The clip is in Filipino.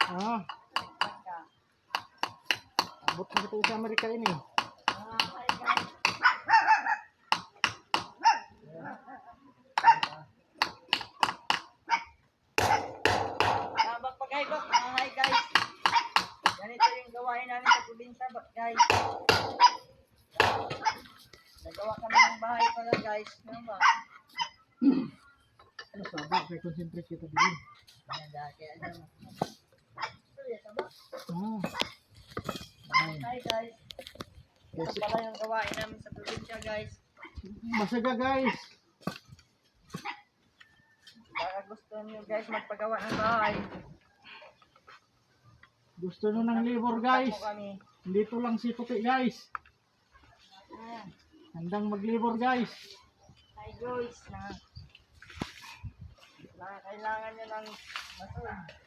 Ah, abot na ito sa Amerika ini. Hi guys. Ganito yung gawain namin sa probinsya guys. Nagawa kami ng bahay pala guys. Ano ba? Ano sabak kay concentrate kita dito. Kaya ano. Hi guys. Ito pala yung gawain namin sa probinsya guys. Masaga guys. Baka gusto niyo guys magpagawa ng bahay. Gusto nyo ng labor guys. Kami. Dito lang si Puti guys. Handang mag-labor guys. Hi guys na kailangan nyo ng masun.